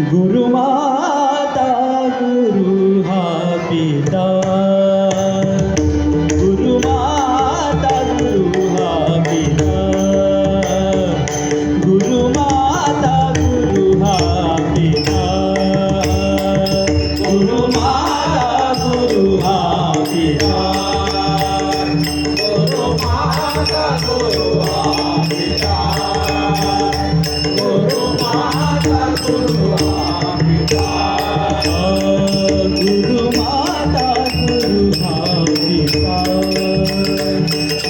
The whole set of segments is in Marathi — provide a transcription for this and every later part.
गुरुमाता गुरु हा पिता, गुरुमाता गुरु हा पिता, गुरुमाता गुरु हा पिता, गुरुमाता गुरु हा पिता, गुरुमाता गुरु हा पिता, गुरुमाता गुरु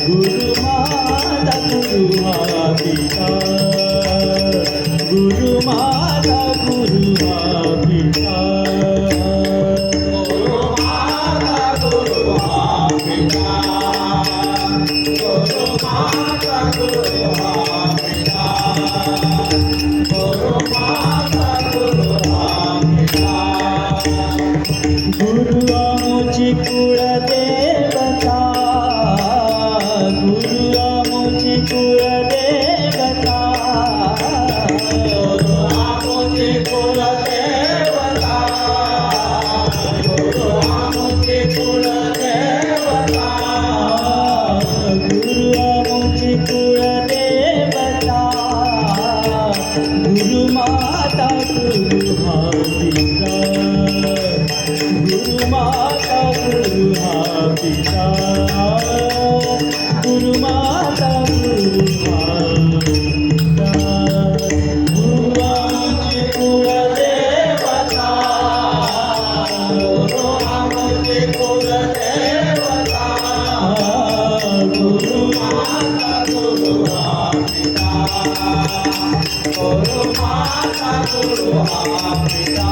गुरुमाता गुरु हा पिता, गुरुमाता गुरु हा पिता, गुरुमाता गुरु हा पिता, गुरुमाता गुरु हा पिता, गुरु आमुची कुळ देवता, गुरु आमुची कुळ देवता, गुरुमाता गुरु हा पिता, गुरुमाता गुरु हा पिता, गुरुमाता गुरु हा पिता, गुरु आमची कुलदेवता, गुरु आमची कुलदेवता, गुरुमाता गुरु हा पिता, गुरुमाता गुरु हा पिता,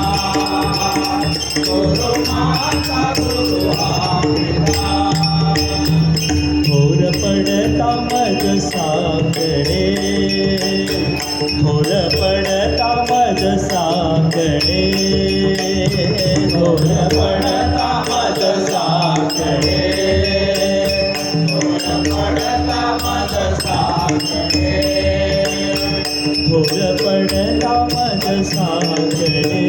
गुरुमाता गुरु हा पिता, थोर पडता मज साकडे, थोर पडता मज साकडे, थोर पडता मज साकडे, थोर पडता मज साकडे, थोर पडता मज साकडे,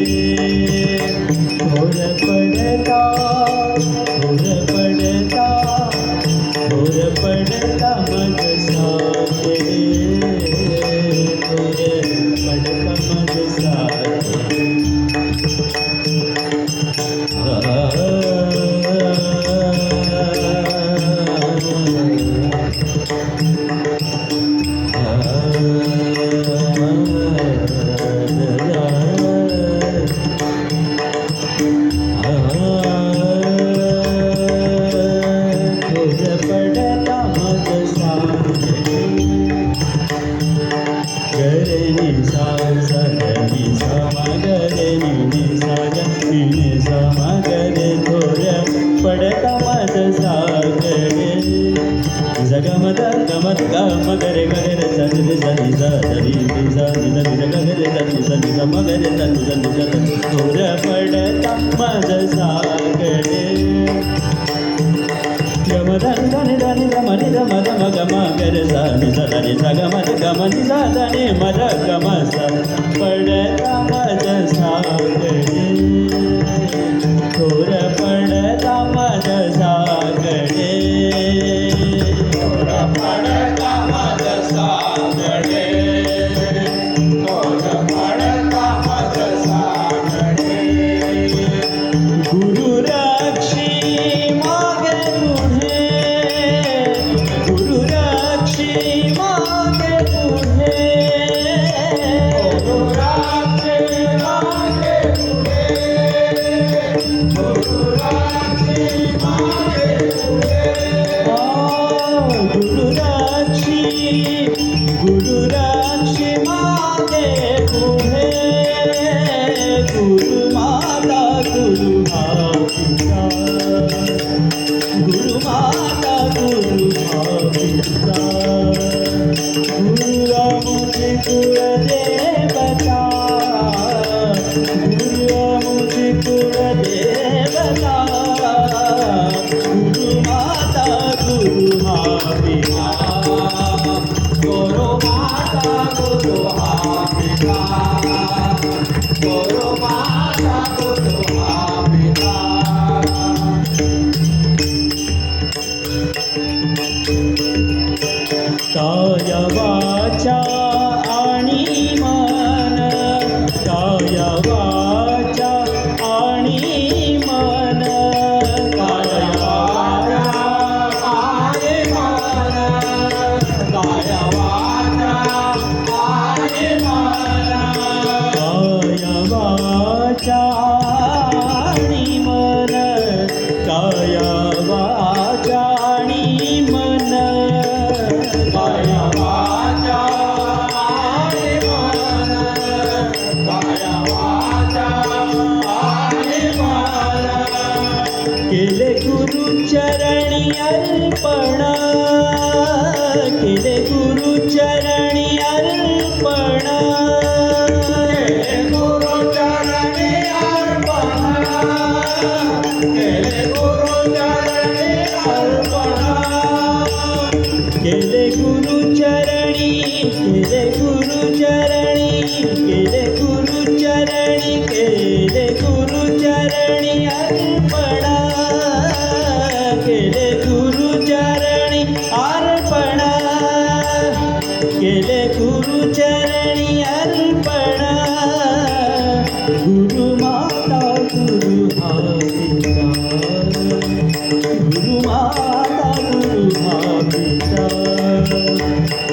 थोर पडता, थोर पडता, थोर पडता मज साकडे, थोर पडता मज साकडे, गमत गमत गम गरे गरे रे सनि रे सनि सा सनि रे सा नि सा नि सा गरे सनि सनि सा म गरे सनि सनि सा थोर पडता मज साकडे, गम धनि धनि धनि गम नि गम गम गम गरे सनि सा धनि सा गम नि सा धनि म र गम सा पडता मज साकडे, थोर पडता मज साकडे, पडता मज साकडे, थोर पडता मज साकडे, गुरु गुरुराक्षी गुरुराक्षी मागे पुढे गुरुमाता गुरु हा पिता गुरुमाता गुरु हा पिता गुरु मुझे कुलदेवता गुरु मुझे कुलदेवता गुरुमाता गुरु हा पिता गुरुमाता गुरु हा पिता गुरुमाता गुरु हा पिता काय वाचा आणि मन काय वाचा आणि मन काय वाचा आणि मन काय वाचा आणि मन काय वाचा आणि मन काय वाचा आणि मन काय वाचा आणि मन काय वाचा आणि मन केले गुरुचरणी अर्पण केले गुरुचरणी अर्पण केले गुरुचरणी अर्पण केले गुरुचरणी अर्पण केले गुरुचरणी केले गुरुचरणी केले गुरुचरणी केले गुरुचरणी अर्पण केले गुरुचरणी अर्पण केले गुरुचरणी अर्पण गुरुमाता गुरु हा पिता गुरुमाता गुरु हा पिता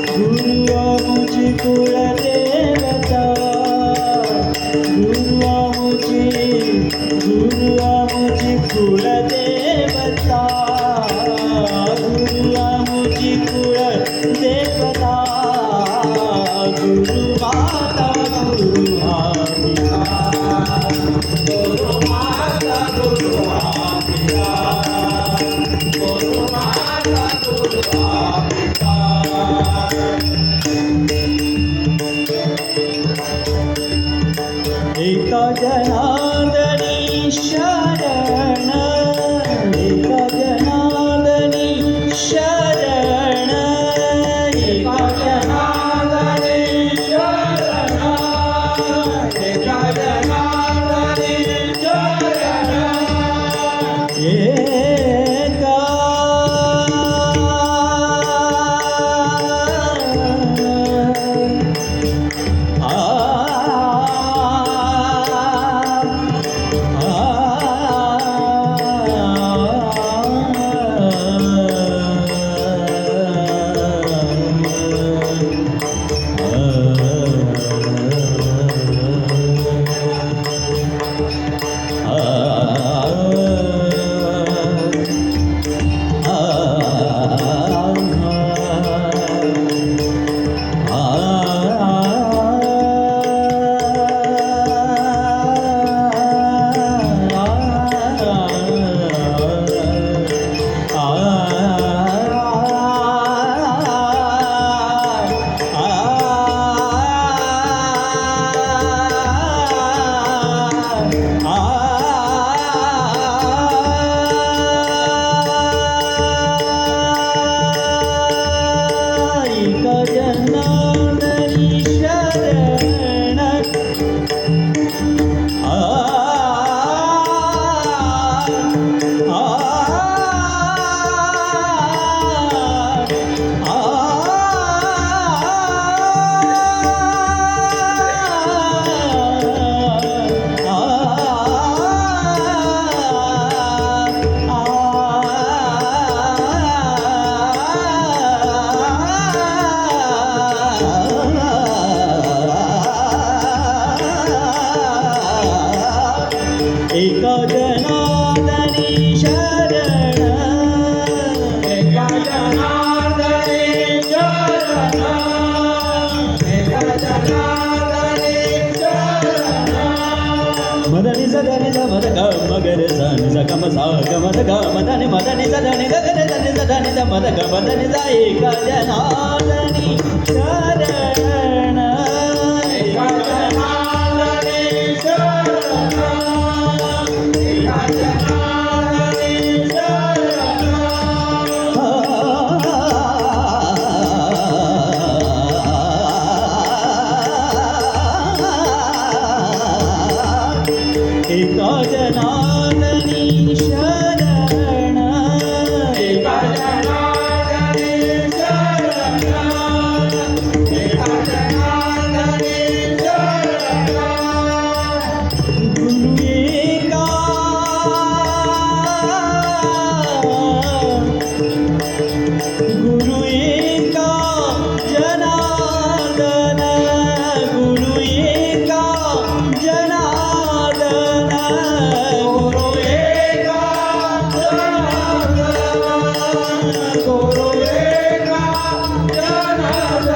गुरु मुझे कुलदेवता गुरु मुझे कुलदेवता गुरु मुझे कुलदेवता गुरुमाता गुरु हा पिता गुरुमाता गुरु हा पिता गुरुमाता गुरु हा पिता एका जनार्दनी शरण एका जनार्दनी शरण एका जनार्दनी शरण एका जनार्दनी शरण एका गम सा गम ध ग मदनि मदनि सदनि गगनि धनि सदनि ध मद ग मदनि ध एक जनार्दनी शरण एक जनार्दनी शरण एक जनार्दनी एका जनार्दनी शरण एका जनार्दनी शरण एका जनार्दनी शरण गुरु एका गुरु एका जनार्दन गुरु एका जनार्दन गुरु एका जनार्दन गुरु एका जनार्दन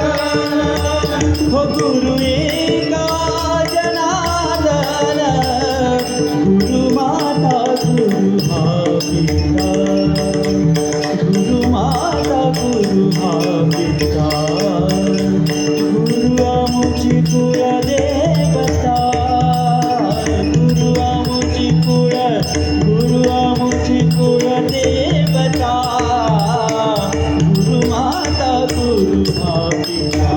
हो गुरु एका जनार्दन गुरु माता गुरु हा पिता गुरु माता गुरु हा पिता गुरु आमुची कुळ देवता गुरु आमुची कुळ देवता गुरु माता गुरु हा पिता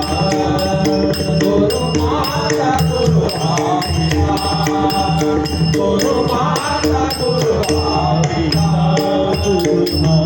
गुरु माता गुरु हा पिता गुरु माता गुरु हा पिता गुरु हा